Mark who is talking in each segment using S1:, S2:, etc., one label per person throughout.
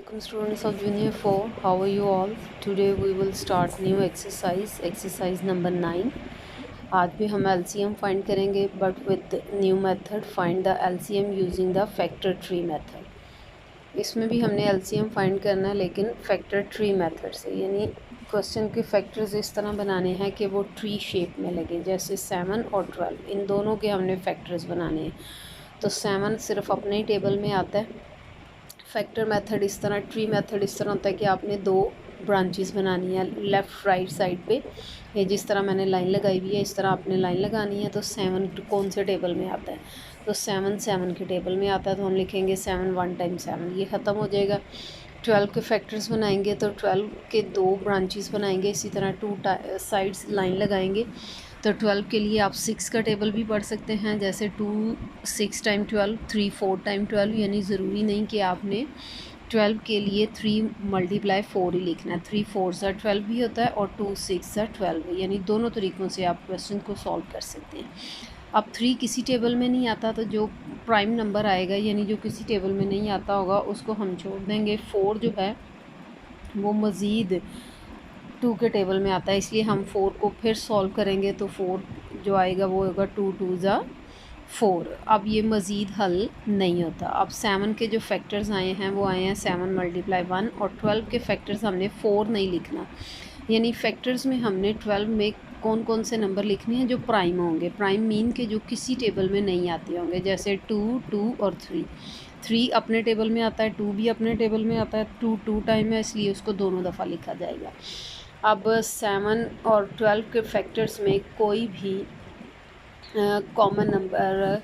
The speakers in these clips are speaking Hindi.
S1: welcome students of Junior 4. How are you all? Today we will start new exercise number 9. आज भी हम LCM फाइंड करेंगे but with new method find the LCM using the factor tree method. इसमें भी हमने LCM फाइंड करना है लेकिन फैक्टर ट्री मेथड से, यानी क्वेश्चन के फैक्टर्स इस तरह बनाने हैं कि वो ट्री शेप में लगे, जैसे 7 और 12 इन दोनों के हमने फैक्टर्स बनाने हैं। तो 7 सिर्फ अपने ही टेबल में आता है। फैक्टर मेथड इस तरह, ट्री मेथड इस तरह होता है कि आपने दो ब्रांचेस बनानी है लेफ़्ट राइट साइड पे। ये जिस तरह मैंने लाइन लगाई हुई है इस तरह आपने लाइन लगानी है। तो 7 कौन से टेबल में आता है? तो 7 के टेबल में आता है, तो हम लिखेंगे 7 1 टाइम 7, ये ख़त्म हो जाएगा। 12 के फैक्टर्स बनाएंगे तो 12 के दो ब्रांचेस बनाएंगे, इसी तरह 2 साइड्स लाइन लगाएंगे। तो 12 के लिए आप 6 का टेबल भी पढ़ सकते हैं, जैसे 2 6 टाइम 12, 3 4 टाइम 12, यानी ज़रूरी नहीं कि आपने 12 के लिए 3 × 4 ही लिखना है। 3 4 सा 12 भी होता है और 2 6 सा 12, यानी दोनों तरीक़ों से आप क्वेश्चन को सॉल्व कर सकते हैं। अब 3 किसी टेबल में नहीं आता, तो जो प्राइम नंबर आएगा यानी जो किसी टेबल में नहीं आता होगा उसको हम छोड़ देंगे। 4 जो है वो मज़ीद 2 के टेबल में आता है, इसलिए हम 4 को फिर सॉल्व करेंगे तो 4 जो आएगा वो होगा 2 2 ज़ा 4। अब ये मज़ीद हल नहीं होता। अब 7 के जो फैक्टर्स आए हैं वो आए हैं 7 × 1, और 12 के फैक्टर्स हमने 4 नहीं लिखना, यानी फैक्टर्स में हमने 12 में कौन कौन से नंबर लिखने हैं जो प्राइम होंगे। प्राइम मीन के जो किसी टेबल में नहीं आते होंगे, जैसे 2 2 और 3। 3 अपने टेबल में आता है, 2 भी अपने टेबल में आता है। 2 2 टाइम है इसलिए उसको दोनों दफ़ा लिखा जाएगा। अब 7 और 12 के फैक्टर्स में कोई भी कॉमन नंबर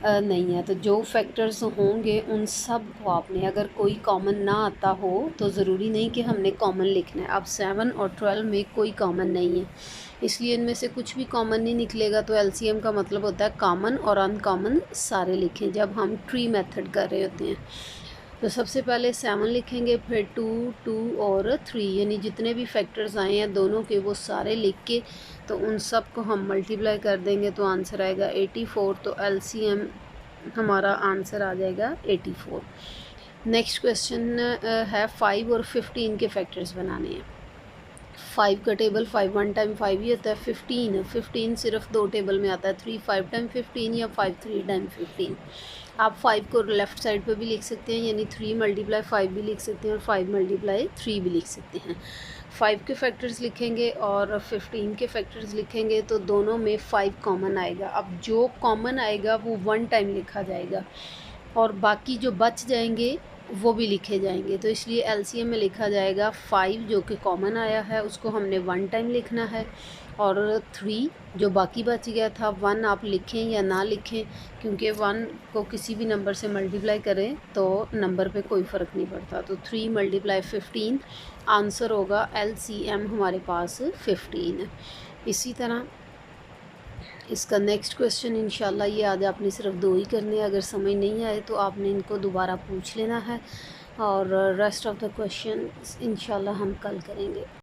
S1: नहीं है, तो जो फैक्टर्स होंगे उन सब को आपने, अगर कोई कॉमन ना आता हो तो ज़रूरी नहीं कि हमने कॉमन लिखना है। अब 7 और 12 में कोई कॉमन नहीं है, इसलिए इनमें से कुछ भी कॉमन नहीं निकलेगा। तो LCM का मतलब होता है कॉमन और अनकॉमन सारे लिखें जब हम ट्री मेथड कर रहे होते हैं। तो सबसे पहले 7 लिखेंगे, फिर 2 2 और 3, यानी जितने भी फैक्टर्स आए हैं दोनों के वो सारे लिख के तो उन सब को हम मल्टीप्लाई कर देंगे तो आंसर आएगा 84। तो LCM हमारा आंसर आ जाएगा 84। नेक्स्ट क्वेश्चन है 5 और 15 के फैक्टर्स बनाने हैं। 5 का टेबल 5 1 टाइम 5 ही होता है। 15 सिर्फ दो टेबल में आता है, 3 5 टाइम 15 या 5 3 टाइम 15। आप 5 को लेफ़्ट साइड पे भी लिख सकते हैं, यानी 3 × 5 भी लिख सकते हैं और 5 × 3 भी लिख सकते हैं। 5 के फैक्टर्स लिखेंगे और 15 के फैक्टर्स लिखेंगे तो दोनों में 5 कॉमन आएगा। अब जो कॉमन आएगा वो 1 टाइम लिखा जाएगा और बाकी जो बच जाएंगे वो भी लिखे जाएंगे। तो इसलिए LCM में लिखा जाएगा 5 जो कि कॉमन आया है उसको हमने 1 टाइम लिखना है, और 3 जो बाकी बच गया था 1 आप लिखें या ना लिखें, क्योंकि 1 को किसी भी नंबर से मल्टीप्लाई करें तो नंबर पे कोई फ़र्क नहीं पड़ता। तो 3 × 15 आंसर होगा LCM हमारे पास 15 है। इसी तरह इसका नेक्स्ट क्वेश्चन इंशाल्लाह ये आज आपने सिर्फ 2 ही करने हैं, अगर समझ नहीं आए तो आपने इनको दोबारा पूछ लेना है और रेस्ट ऑफ द क्वेश्चन इंशाल्लाह हम कल करेंगे।